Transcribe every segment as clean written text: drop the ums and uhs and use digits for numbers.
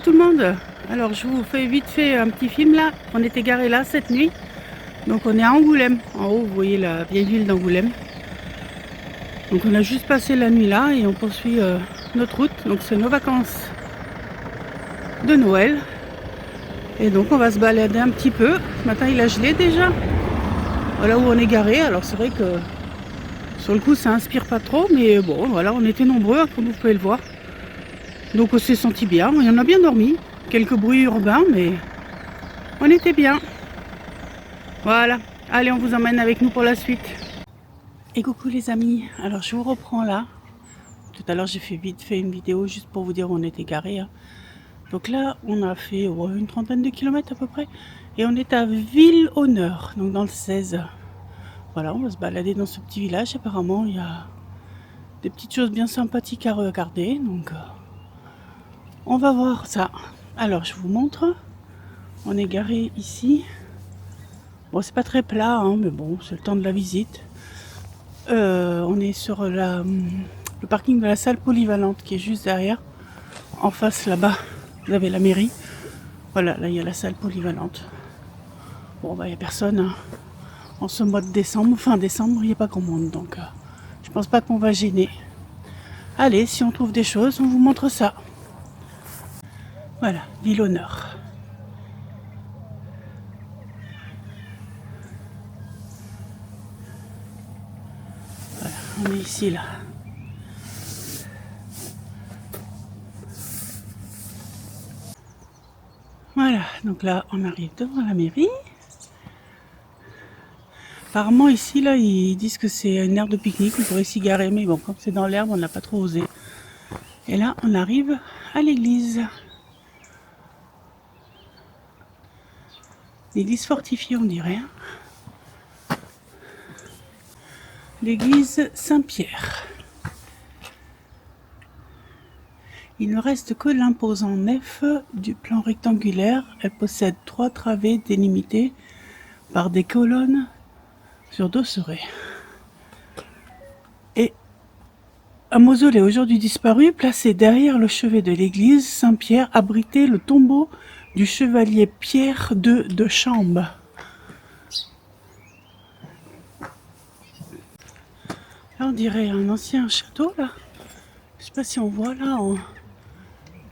tout le monde. Alors je vous fais vite fait un petit film là. On était garé là cette nuit. Donc on est à Angoulême. En haut vous voyez la vieille ville d'Angoulême. Donc on a juste passé la nuit là et on poursuit notre route. Donc c'est nos vacances de Noël. Et donc on va se balader un petit peu. Ce matin il a gelé déjà. Voilà où on est garé. Alors c'est vrai que sur le coup ça inspire pas trop. Mais bon voilà, on était nombreux comme vous pouvez le voir. Donc on s'est senti bien. Et on a bien dormi. Quelques bruits urbains mais on était bien. Voilà. Allez, on vous emmène avec nous pour la suite. Et coucou les amis. Alors je vous reprends là. Tout à l'heure j'ai vite fait une vidéo juste pour vous dire où on était garé. Hein. Donc là on a fait une trentaine de kilomètres à peu près. Et on est à Ville-Honneur, donc dans le 16. Voilà, on va se balader dans ce petit village. Apparemment il y a des petites choses bien sympathiques à regarder. Donc on va voir ça. Alors je vous montre. On est garé ici. Bon, c'est pas très plat, hein, mais bon, c'est le temps de la visite. On est sur le parking de la salle polyvalente qui est juste derrière. En face là-bas, vous avez la mairie. Voilà, là il y a la salle polyvalente. Bon, bah il n'y a personne. Hein. En ce mois de décembre, fin décembre, il n'y a pas grand monde. Donc, je pense pas qu'on va gêner. Allez, si on trouve des choses, on vous montre ça. Voilà, Ville-Honneur. Voilà, on est ici là. Voilà, donc là on arrive devant la mairie. Apparemment ici là ils disent que c'est une aire de pique-nique, on pourrait s'y garer, mais bon comme c'est dans l'herbe on n'a pas trop osé. Et là on arrive à l'église. L'église fortifiée on dirait. Hein. L'église Saint-Pierre. Il ne reste que l'imposant nef du plan rectangulaire. Elle possède 3 travées délimitées par des colonnes sur dosseret. Et un mausolée aujourd'hui disparu, placé derrière le chevet de l'église Saint-Pierre, abritait le tombeau du chevalier Pierre II de Chambes. Là on dirait un ancien château là. Je sais pas si on voit là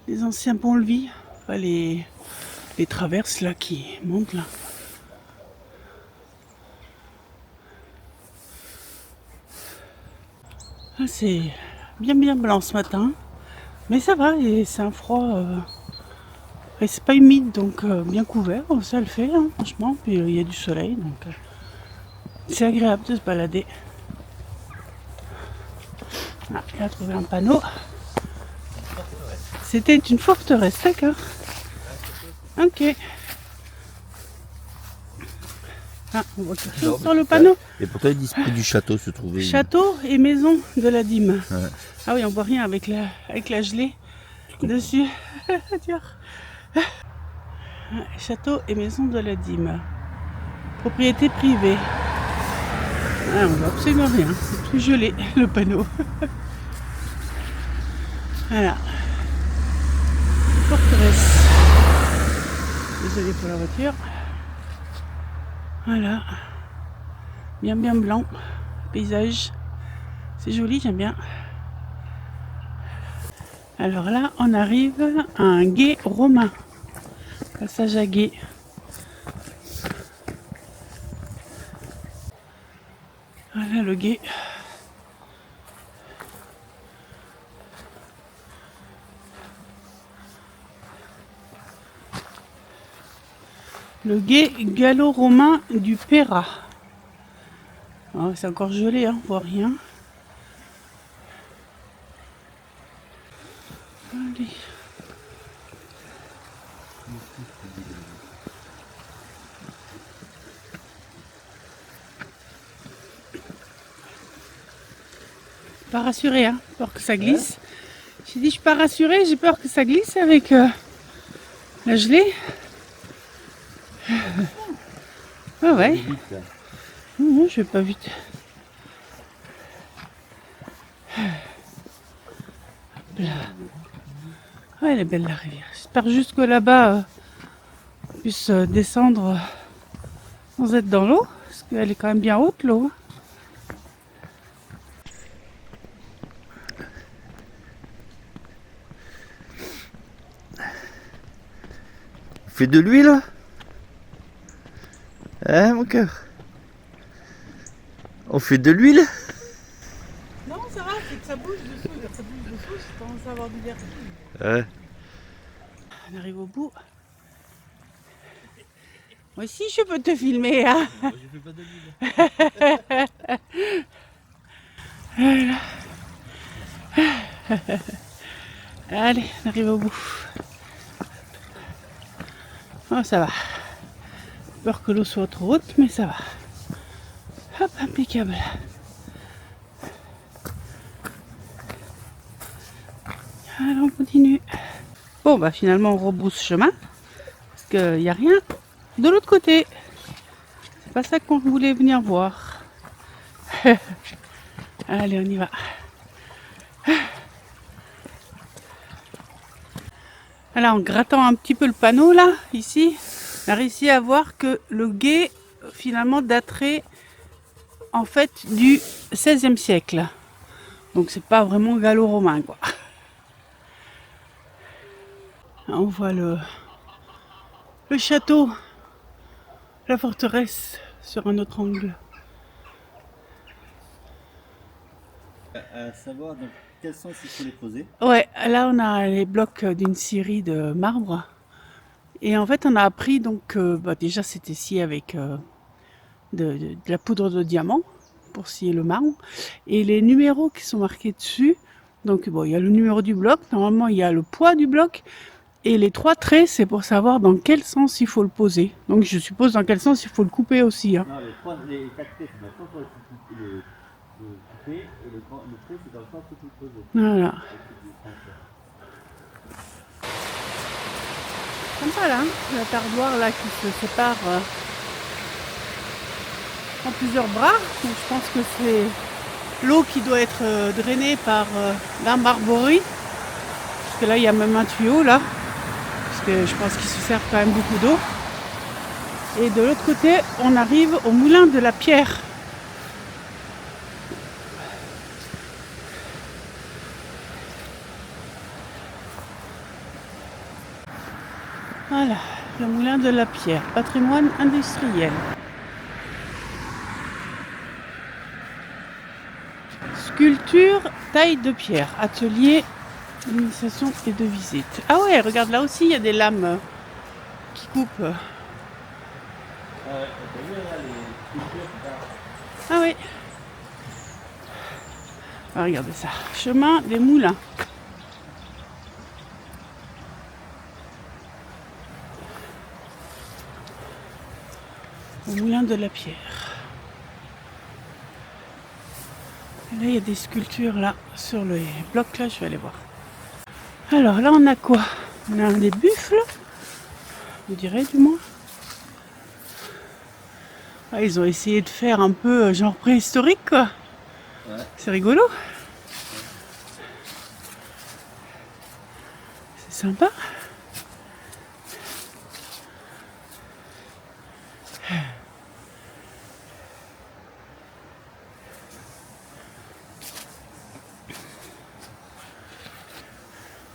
les anciens ponts-levis, enfin, les traverses là qui montent là. Ah, c'est bien blanc ce matin, mais ça va, et c'est un froid, et c'est pas humide donc bien couvert, ça le fait hein, franchement, puis il y a du soleil donc c'est agréable de se balader. Ah, il a trouvé un panneau. C'était une forteresse, d'accord. Ok. Ah, on voit quelque chose sur le panneau. Et pourtant, il dit que du château se trouvait. Château et maison de la dîme. Ouais. Ah oui, on voit rien avec la gelée dessus. Château et maison de la dîme. Propriété privée. Ah, on voit absolument rien. C'est tout gelé, le panneau. Voilà. Forteresse. Désolé pour la voiture. Voilà. Bien blanc. Paysage. C'est joli, j'aime bien. Alors là, on arrive à un gué romain. Passage à gué. Voilà le gué. Le gué gallo-romain du Pérat. Oh, c'est encore gelé, hein, on voit rien. Allez. Pas rassurée, hein, peur que ça glisse. J'ai dit je suis pas rassurée, j'ai peur que ça glisse avec la gelée. Ah ouais. Non, je vais pas vite. Hop là. Ouais, elle est belle la rivière. J'espère juste que là-bas, on puisse descendre sans être dans l'eau. Parce qu'elle est quand même bien haute l'eau. On fait de l'huile? Hein, mon cœur? On fait de l'huile? Non, ça va, c'est que ça bouge dessous. Ça bouge dessous, je commence à avoir du vertige. Ouais. On arrive au bout. Moi aussi, je peux te filmer. Hein. Moi, je fais pas de l'huile. Allez, on arrive au bout. Oh, ça va. Peur que l'eau soit trop haute, mais ça va. Hop, impeccable. Alors, on continue. Bon, bah finalement, on rebrousse chemin. Parce qu'il n'y a rien de l'autre côté. C'est pas ça qu'on voulait venir voir. Allez, on y va. Alors, en grattant un petit peu le panneau, là, ici, on a réussi à voir que le gué, finalement, daterait, en fait, du XVIe siècle. Donc, c'est pas vraiment gallo-romain, quoi. On voit le château, la forteresse, sur un autre angle. À savoir dans quel sens il faut les poser. Ouais, là, on a les blocs d'une scierie de marbre. Et en fait, on a appris, donc, déjà, c'était scié avec de la poudre de diamant pour scier le marbre. Et les numéros qui sont marqués dessus, donc, bon, il y a le numéro du bloc, normalement, il y a le poids du bloc. Et les 3 traits, c'est pour savoir dans quel sens il faut le poser. Donc je suppose dans quel sens il faut le couper aussi. Hein. Non, les 4 traits, c'est dans le sens où il faut le couper, et le trait, c'est dans le sens où il faut le poser. Voilà. Sympa là, hein, la tardoire là qui se sépare en plusieurs bras. Donc je pense que c'est l'eau qui doit être drainée par l'arbre arboré. Parce que là il y a même un tuyau là. Parce que je pense qu'ils se servent quand même beaucoup d'eau. Et de l'autre côté, on arrive au moulin de la pierre. Voilà, le moulin de la pierre, patrimoine industriel. Sculpture, taille de pierre, atelier d'initiation et de visite. Ah ouais, regarde là aussi, il y a des lames qui coupent. Ah oui. Ah, regardez ça. Chemin des moulins. Au moulin de la pierre. Et là, il y a des sculptures là sur les blocs là, je vais aller voir. Alors là, on a quoi? On a des buffles, on dirait du moins. Ah, ils ont essayé de faire un peu genre préhistorique quoi. Ouais. C'est rigolo. C'est sympa.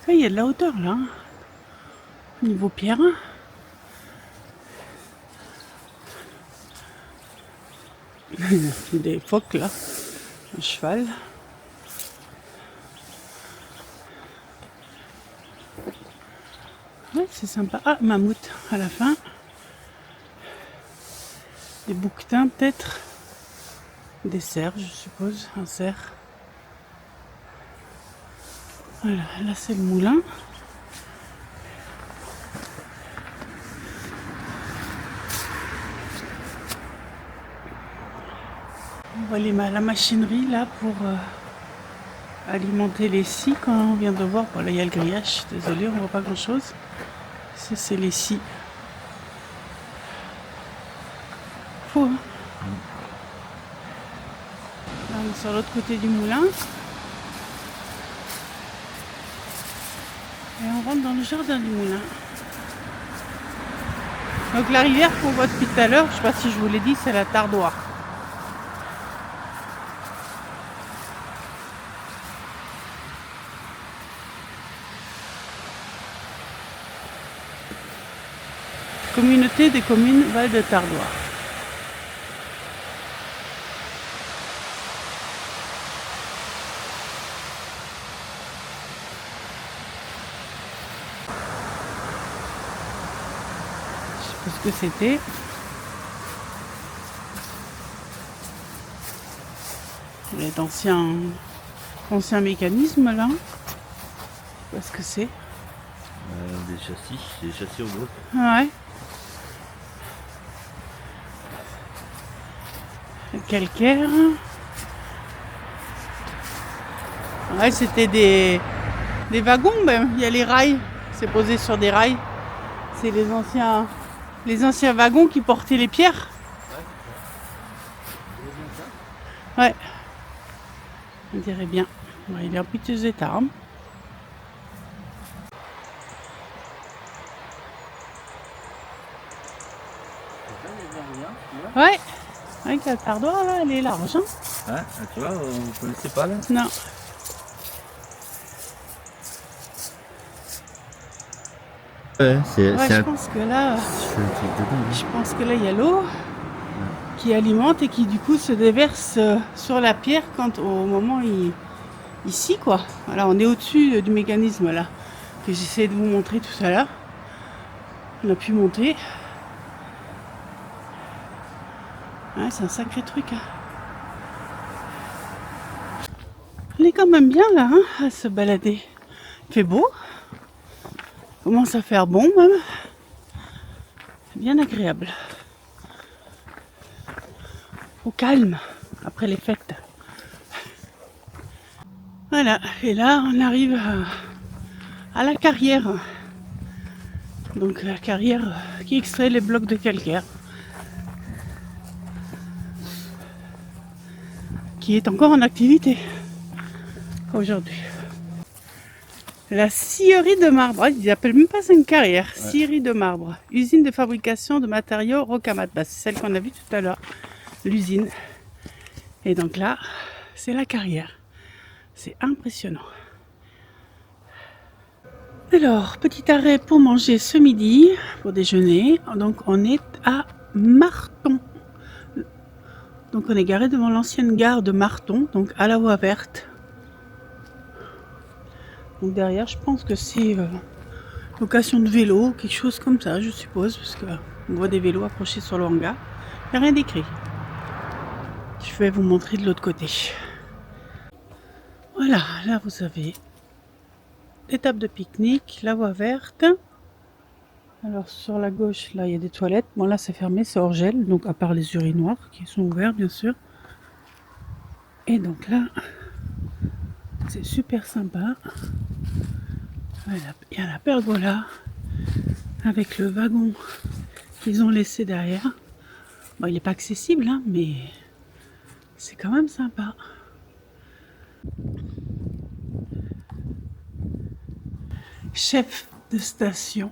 Ça, il y a de la hauteur là. Hein. Au niveau pierre. Il y a des phoques là. Un cheval. Ouais, c'est sympa. Ah, mammouth à la fin. Des bouquetins peut-être. Des cerfs, je suppose. Un cerf. Voilà, là c'est le moulin. On voit la machinerie là pour alimenter les scies quand on vient de voir. Bon là il y a le grillage, désolé on voit pas grand chose. Ça c'est les scies. Fou hein. Là on est sur l'autre côté du moulin. Et on rentre dans le jardin du moulin. Donc la rivière qu'on voit depuis tout à l'heure, je sais pas si je vous l'ai dit, c'est la Tardoire. Communauté des communes Val de Tardoire. Je sais pas ce que c'était. Il y a d'anciens mécanismes là. Je sais pas ce que c'est. Des châssis robots. Ouais. Le calcaire. Ouais, c'était des wagons même. Il y a les rails. C'est posé sur des rails. C'est les anciens wagons qui portaient les pierres. Ouais. On dirait bien. Ouais, il est en piteux état. Hein. Ouais. Avec la Tardoire là, elle est large. Hein. Ah, tu vois, on ne connaissait pas là. Non. Ouais, Je pense que là, il y a l'eau qui alimente et qui du coup se déverse sur la pierre quand au moment ici quoi. Voilà, on est au-dessus du mécanisme là que j'essayais de vous montrer tout à l'heure. On a pu monter. Ouais, c'est un sacré truc. Hein. On est quand même bien là hein, à se balader. Il fait beau. Il commence à faire bon même. C'est bien agréable. Au calme après les fêtes. Voilà, et là on arrive à la carrière. Donc la carrière qui extrait les blocs de calcaire. Qui est encore en activité aujourd'hui. La scierie de marbre, ils n'appellent même pas ça une carrière, ouais. Scierie de marbre, usine de fabrication de matériaux rocamates. Bah, c'est celle qu'on a vue tout à l'heure, l'usine. Et donc là, c'est la carrière. C'est impressionnant. Alors, petit arrêt pour manger ce midi, pour déjeuner. Donc on est à Marton. Donc on est garé devant l'ancienne gare de Marton, donc à la voie verte. Donc derrière, je pense que c'est location de vélo, quelque chose comme ça, je suppose, parce qu'on voit des vélos accrochés sur le hangar. Il n'y a rien d'écrit. Je vais vous montrer de l'autre côté. Voilà, là vous avez l'étape de pique-nique, la voie verte. Alors sur la gauche, là il y a des toilettes. Bon là c'est fermé, c'est hors gel, donc à part les urinoirs qui sont ouverts bien sûr. Et donc là, c'est super sympa. Il y a la pergola avec le wagon qu'ils ont laissé derrière. Bon, il n'est pas accessible, hein, mais c'est quand même sympa. Chef de station.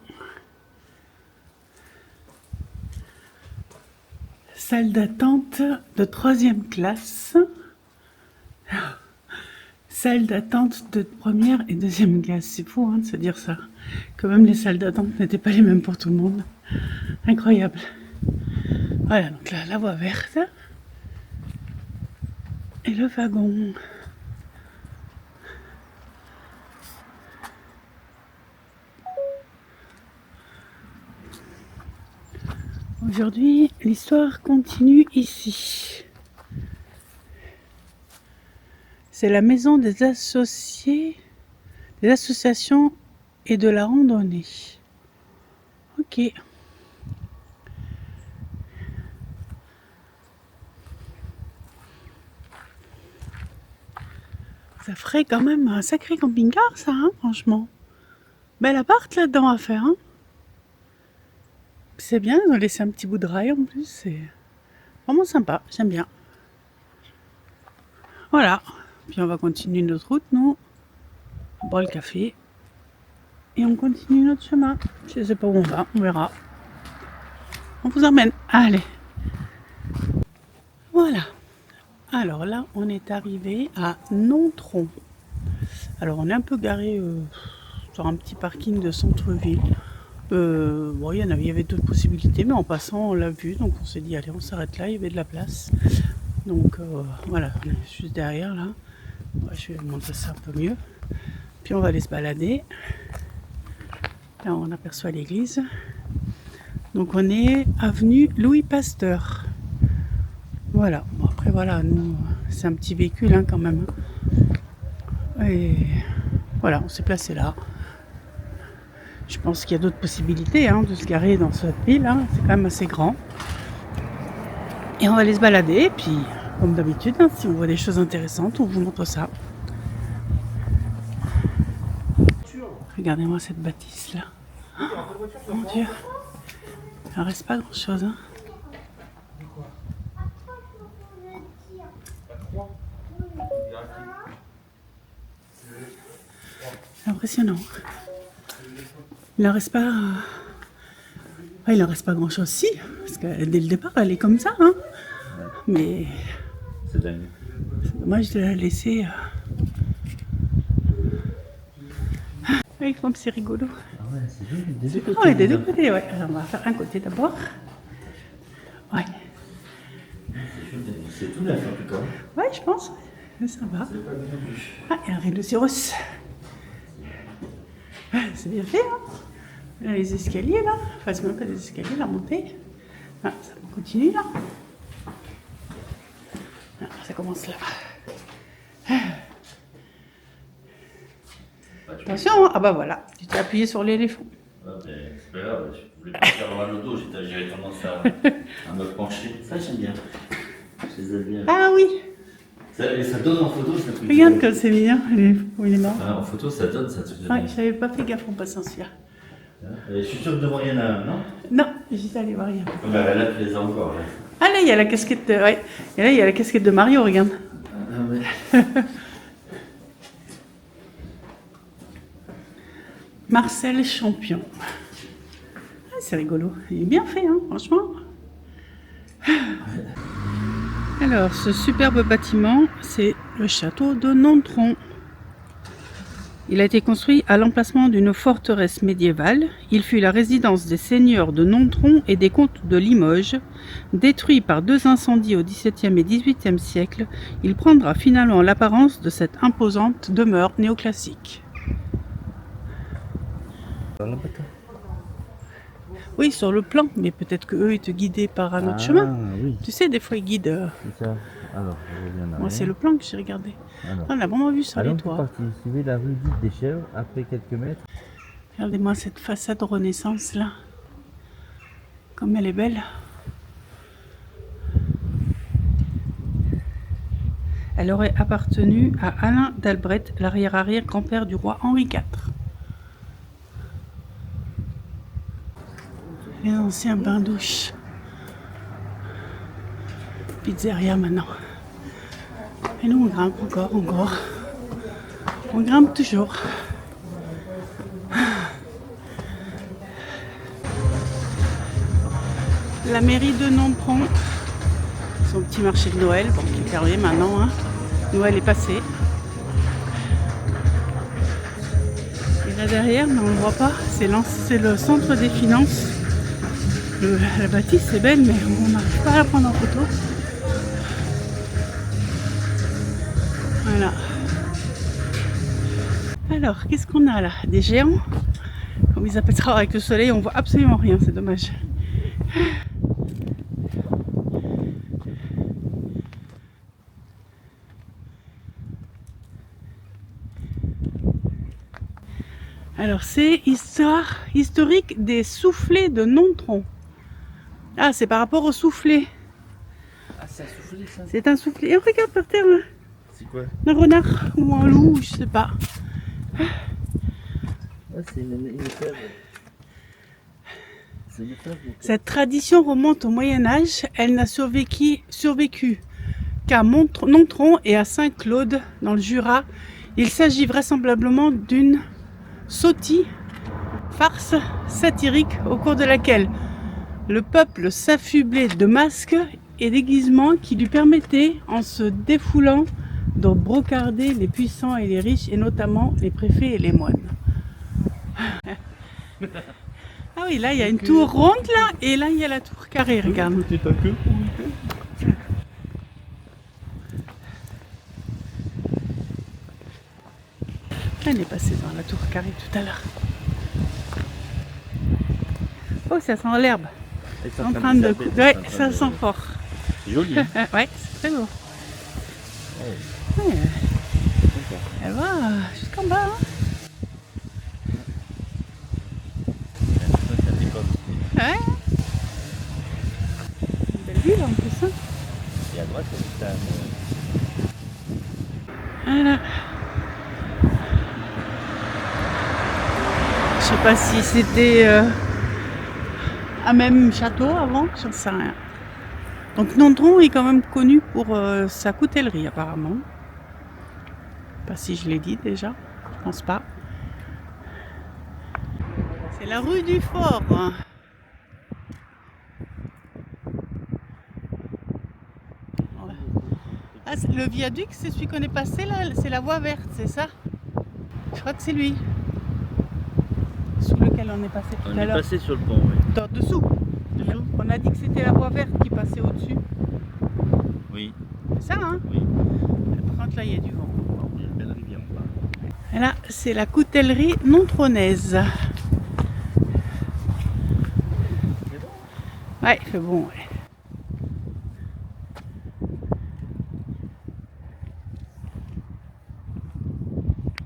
Salle d'attente de 3e classe. Salle d'attente de 1re et 2e classe. C'est fou hein, de se dire ça. Que même les salles d'attente n'étaient pas les mêmes pour tout le monde. Incroyable. Voilà, donc là, la voie verte. Et le wagon. Aujourd'hui, l'histoire continue ici. C'est la maison des associés, des associations et de la randonnée. Ok. Ça ferait quand même un sacré camping-car, ça, hein, franchement. Bel appart là-dedans à faire, hein. C'est bien, ils ont laissé un petit bout de rail en plus, c'est vraiment sympa, j'aime bien. Voilà, puis on va continuer notre route, nous. On boit le café. et on continue notre chemin. Je sais pas où on va, on verra. On vous emmène. Allez. Voilà. Alors là, on est arrivé à Nontron. Alors on est un peu garé sur un petit parking de centre-ville. Bon, il y avait d'autres possibilités, mais en passant, on l'a vu, donc on s'est dit allez, on s'arrête là, il y avait de la place. Donc voilà, on est juste derrière là. Ouais, je vais vous montrer ça un peu mieux. Puis on va aller se balader. Là, on aperçoit l'église. Donc on est avenue Louis Pasteur. Voilà. Bon, après voilà, nous, c'est un petit véhicule hein, quand même. Et voilà, on s'est placé là. Je pense qu'il y a d'autres possibilités hein, de se garer dans cette ville. Hein. C'est quand même assez grand. Et on va aller se balader. Et puis, comme d'habitude, hein, si on voit des choses intéressantes, on vous montre ça. Regardez-moi cette bâtisse là. Oh, mon Dieu. Il ne reste pas grand chose. Hein. C'est impressionnant. Il n'en reste pas. Il n'en reste pas grand chose, si. Parce que dès le départ, elle est comme ça. Hein. Mais. C'est dingue. C'est dommage de la laisser. Oui, comme c'est rigolo. Ah ouais, c'est joli. Des deux côtés. Ah ouais, des deux côtés, ouais. Alors on va faire un côté d'abord. Ouais. C'est tout neuf en tout cas. Ouais, je pense. Ça va. C'est pas bien plus. Ah, il y a un rhinocéros. Ah, c'est bien fait, hein. Là, les escaliers, là. Enfin, c'est même pas des escaliers, la montée. Ah, ça continue, là. Ah, ça commence là. Attention, hein. Ah bah voilà, tu t'es appuyé sur l'éléphant. Ah, ben, c'est pas grave, je voulais pas faire mal au dos, j'avais tendance à me pencher. Ça, j'aime bien. Je les aime bien. Ah oui. Ça donne en photo, ça fait. Regarde comme c'est mignon, il est mort. Ah, en photo, ça donne, ça te donne. Ouais, j'avais pas fait gaffe en passant celui-là. Je suis sûr que devant il y en a un, non? Non, j'étais allée voir, regarde. Ah, bah, là, tu les as encore. Là. Ah là, il y a la casquette de... Ouais. Et là, il y a la casquette de Mario, regarde. Ah, ouais. Marcel Champion. Ah, c'est rigolo. Il est bien fait, hein, franchement. Alors, ce superbe bâtiment, c'est le château de Nontron. Il a été construit à l'emplacement d'une forteresse médiévale. Il fut la résidence des seigneurs de Nontron et des comtes de Limoges. Détruit par 2 incendies au XVIIe et XVIIIe siècle, il prendra finalement l'apparence de cette imposante demeure néoclassique. Oui, sur le plan, mais peut-être qu'eux, ils te guidaient par un autre chemin. Oui. Tu sais, des fois, ils guident. C'est ça. Alors, je reviens là. Moi, c'est le plan que j'ai regardé. Alors. On a vraiment vu sur les toits. Parti. Suivez la rue dite des Chèvres, après quelques mètres. Regardez-moi cette façade Renaissance, là. Comme elle est belle. Elle aurait appartenu à Alain d'Albret, l'arrière-arrière-grand-père du roi Henri IV. Les anciens bains-douches. Pizzeria maintenant. Et nous on grimpe encore. On grimpe toujours. La mairie de Nontron. Son petit marché de Noël, bon, qui est fermé maintenant. Hein. Noël est passé. Et là derrière, mais on ne le voit pas, c'est le centre des finances. La bâtisse est belle, mais on n'arrive pas à la prendre en photo. Voilà. Alors, qu'est-ce qu'on a là? Des géants? Comme ils appellent ça avec le soleil, on voit absolument rien, c'est dommage. Alors, c'est historique des soufflets de Nontron. Ah, c'est par rapport au soufflet. Ah, c'est un soufflet, ça? C'est un soufflet. Et on regarde par terre, là. C'est quoi? Un renard ou un loup, je sais pas. Ah, c'est une fève. C'est une fève. Cette tradition remonte au Moyen-Âge. Elle n'a survécu qu'à Nontron et à Saint-Claude, dans le Jura. Il s'agit vraisemblablement d'une sautille farce satirique au cours de laquelle le peuple s'affublait de masques et déguisements qui lui permettaient, en se défoulant, de brocarder les puissants et les riches, et notamment les préfets et les moines. Ah oui, là il y a une tour ronde là, et là il y a la tour carrée, regarde. Elle est passée dans la tour carrée tout à l'heure. Oh, ça sent l'herbe. En train de... Ouais, ça sent fort. C'est joli. Hein. Ouais, c'est très beau. Ouais. Elle va jusqu'en bas. Hein. Ouais. Une belle ville en plus. Hein. Et à droite, c'est un... Voilà. Je sais pas si c'était un même château avant, j'en sais rien. Donc Nontron est quand même connu pour sa coutellerie apparemment. Je sais pas si je l'ai dit déjà, je pense pas. C'est la rue du Fort. Ah, le viaduc, c'est celui qu'on est passé là, c'est la voie verte, c'est ça? Je crois que c'est lui. Sous lequel on est passé tout On à est l'heure. passé sur le pont, oui. Dessous. On a dit que c'était la voie verte qui passait au-dessus. Oui, C'est ça, hein? oui. Par contre, là, il y a du vent. Il y a une belle rivière en bas. Et là, c'est la coutellerie nontronnaise. Ouais, il fait bon, ouais.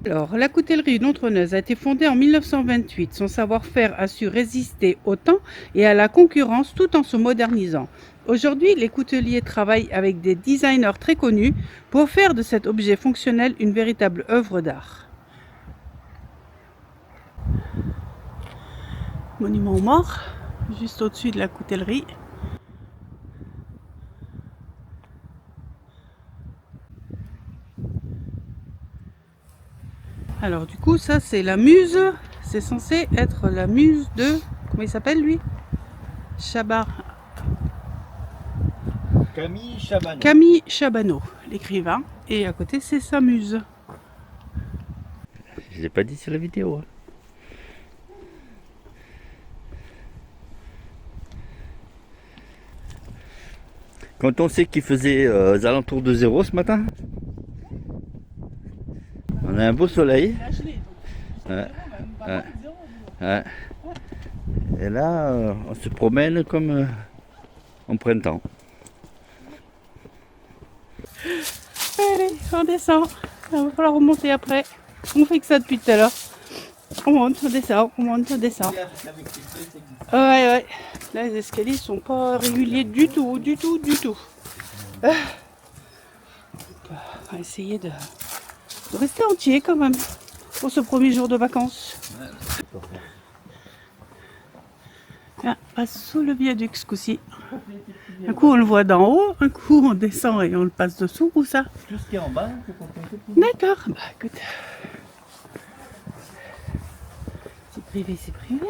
Alors, la coutellerie nontronnaise a été fondée en 1928. Son savoir-faire a su résister au temps et à la concurrence tout en se modernisant. Aujourd'hui, les couteliers travaillent avec des designers très connus pour faire de cet objet fonctionnel une véritable œuvre d'art. Monument aux morts, juste au-dessus de la coutellerie. Alors du coup, ça c'est la muse, c'est censé être la muse de, comment il s'appelle lui? Chabar. Camille Chabanot. Camille Chabanot, l'écrivain, et à côté c'est sa muse. Je l'ai pas dit sur la vidéo. Hein. Quand on sait qu'il faisait aux alentours de 0 ce matin, on a un beau soleil. Ouais. Ouais. Ouais. Et là, on se promène comme en printemps. Allez, on descend. Il va falloir remonter après. On fait que ça depuis tout à l'heure. On monte, on descend, on monte, on descend. Ouais, ouais. Là, les escaliers sont pas réguliers du tout, du tout, du tout. On va essayer de rester entier quand même pour ce premier jour de vacances. Là, on passe sous le viaduc ce coup-ci. Un coup on le voit d'en haut, un coup on descend et on le passe dessous, ou ça? Tout ce qui est en bas, c'est pour D'accord, bah écoute. C'est privé, c'est privé.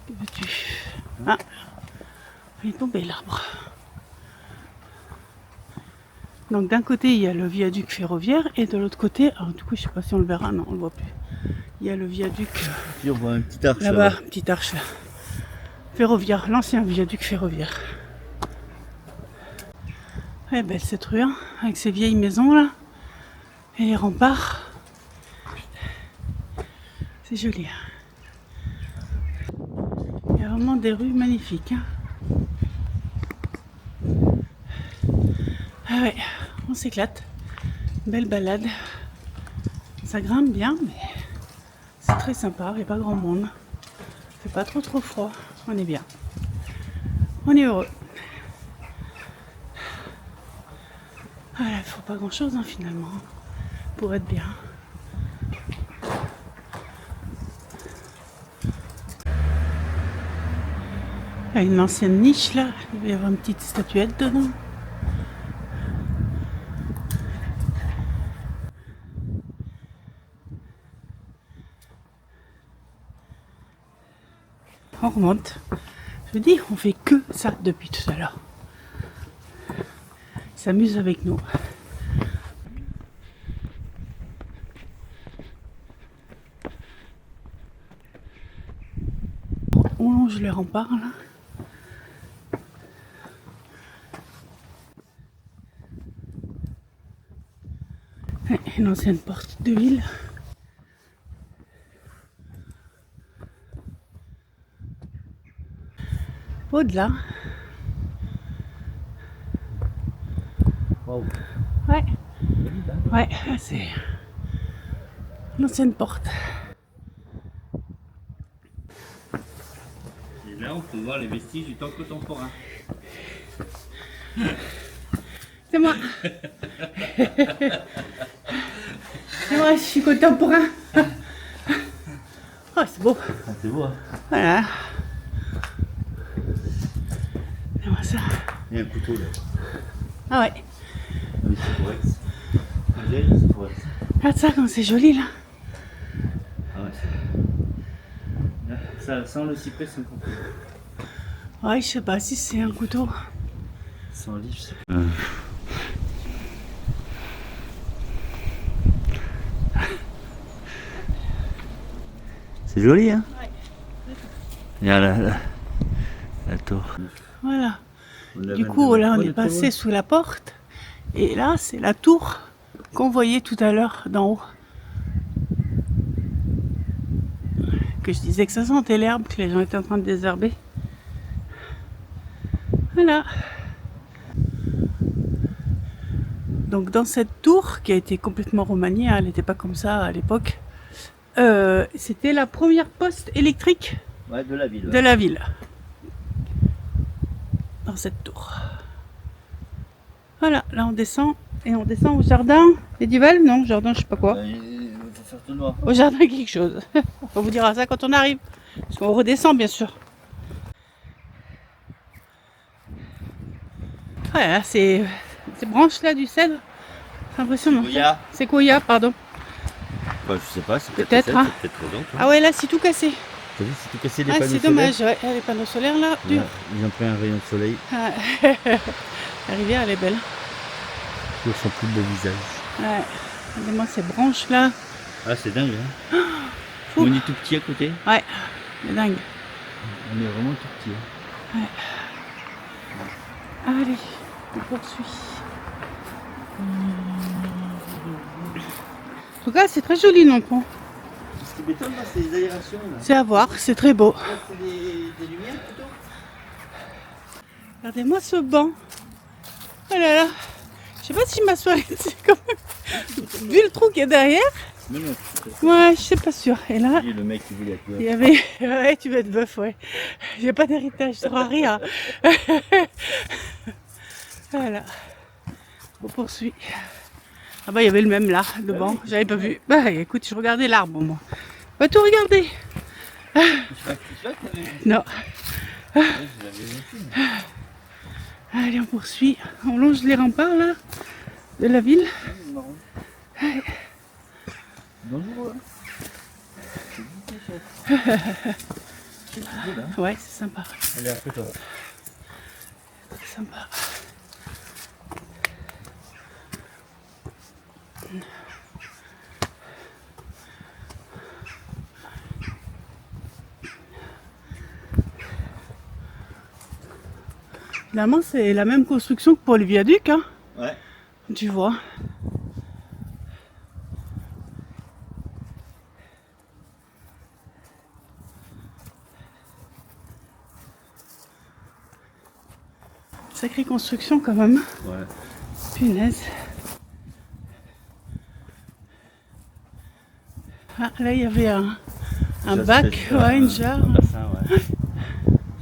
Que veux-tu? Ah, il est tombé l'arbre. Donc d'un côté il y a le viaduc ferroviaire et de l'autre côté, alors du coup je sais pas si on le verra, non on le voit plus. Il y a le viaduc Puis on voit un petit arche là-bas, petite arche là. Ferroviaire, l'ancien viaduc ferroviaire. Ouais, belle cette rue, hein, avec ces vieilles maisons là et les remparts. C'est joli. Hein. Il y a vraiment des rues magnifiques. Hein. Ah ouais, on s'éclate. Belle balade. Ça grimpe bien, mais c'est très sympa. Il n'y a pas grand monde. C'est pas trop froid. On est bien. On est heureux. Voilà, il faut pas grand chose hein, finalement pour être bien. Il y a une ancienne niche là. Il va y avoir une petite statuette dedans. on remonte. Je vous dis, on fait que ça depuis tout à l'heure. Ils s'amusent avec nous. On longe les remparts là. Une ancienne porte de ville. Au-delà. Wow. Ouais. Ouais, c'est l'ancienne porte. Et là, on peut voir les vestiges du temps contemporain. C'est moi. C'est moi, je suis contemporain. Oh, c'est beau. Ah, c'est beau, hein. Voilà. Et moi ça. Il y a un couteau là. Ah ouais. Oui, c'est correct. C'est correct. Regarde ça, comme c'est joli là. Ah ouais, c'est... Ça, sans le cyprès, c'est encore plus. Ouais, je sais pas si c'est un couteau. Sans livre, je sais pas. C'est joli, hein? Ouais. Il y a la tour. Voilà. Du coup, là, on est passé sous la porte. Et là, c'est la tour qu'on voyait tout à l'heure d'en haut. Que je disais que ça sentait l'herbe, que les gens étaient en train de désherber. Voilà. Donc dans cette tour, qui a été complètement remaniée, hein, elle n'était pas comme ça à l'époque, c'était la première poste électrique de la ville. de la ville. Dans cette tour. Voilà, là on descend, et on descend au jardin médiéval, non, jardin je sais pas quoi. Il faut faire tout noir. Au jardin quelque chose. On vous dira ça quand on arrive. Parce qu'on redescend bien sûr. Voilà, ces branches là du cèdre. C'est impressionnant. Goya. C'est Goya, pardon. Bah, je sais pas, c'est Peut-être, peut-être hein. c'est peut-être raison. Ah ouais, là c'est tout cassé. T'as vu, c'est tout cassé les Ah, panneaux c'est solaires. dommage, ouais. Les panneaux solaires là, dur. Ouais, ils ont pris un rayon de soleil. Ah. La rivière elle est belle. Sur son plus beau visage. Ouais. Regardez-moi ces branches là. Ah, c'est dingue, hein. On est tout petit à côté. Ouais, c'est dingue. On est vraiment tout petit. Hein. Allez, on poursuit. En tout cas, c'est très joli non pont. Ce qui m'étonne, c'est les aérations. Là. C'est à voir, c'est très beau. Là, c'est des lumières plutôt. Regardez-moi ce banc. Oh là là. Je sais pas si je m'assois ici quand même. Vu le trou qu'il y a derrière. Non, non, Ouais, je sais pas sûr. Et là, le mec qui voulait être il y avait. Ouais, tu vas être bœuf, ouais. J'ai pas d'héritage, tu n'auras rien. Voilà. On poursuit. Ah bah il y avait le même là, le banc, j'avais pas vu. Bah écoute, je regardais l'arbre moi. Pas tout regarder. Non. Allez, on poursuit. On longe les remparts là de la ville. Bonjour. Ouais, c'est sympa. Allez, après toi. C'est sympa. Finalement, c'est la même construction que pour les viaducs, hein. Ouais. Tu vois. Sacrée construction quand même. Ouais. Punaise. Ah, là, il y avait un bac, ouais, une jarre. Un bassin, ouais.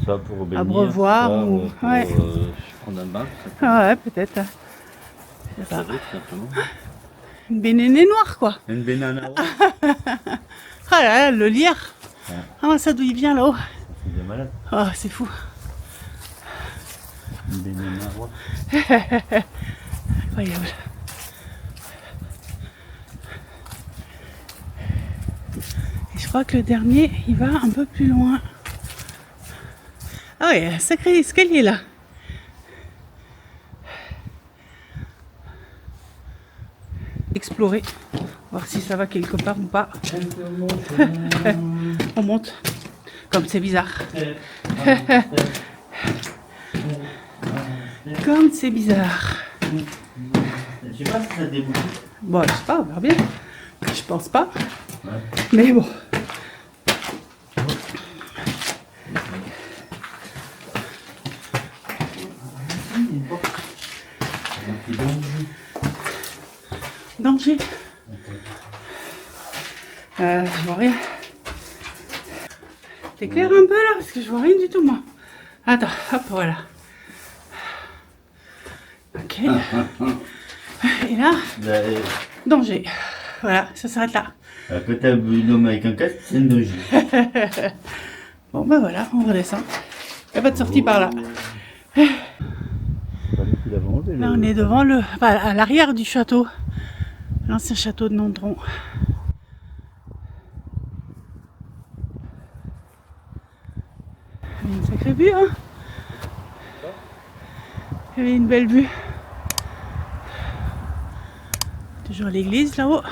Soit pour baigner, Abreuvoir soit ou- pour ouais. prendre un bain. Ah ouais, peut-être. Je sais pas. Tout simplement. Une bénénée noire, quoi. Une banane. Ah là là, le lierre. Ouais. Ah, ça d'où il vient là-haut. C'est bien malade. Oh, c'est fou. Une banane roi. Incroyable. Et je crois que le dernier, il va un peu plus loin. Ah ouais, un sacré escalier là. Explorer, voir si ça va quelque part ou pas. On monte. Comme c'est bizarre. Comme c'est bizarre. Je sais pas si ça débouche. Bon, je sais pas, on verra bien. Je pense pas. Ouais. Mais bon. Danger. Je vois rien. T'éclaires un peu là parce que je vois rien du tout moi. Attends, hop, voilà. Ok. Et là, danger. Voilà, ça s'arrête là. Quand t'as un homme avec un casque, c'est un danger. Bon ben voilà, on redescend. Il n'y a pas de sortie par là. Là on est devant le, enfin, à l'arrière du château. L'ancien château de Nondron. Il y avait une sacrée vue, hein. Il y avait une belle vue. Toujours l'église là-haut.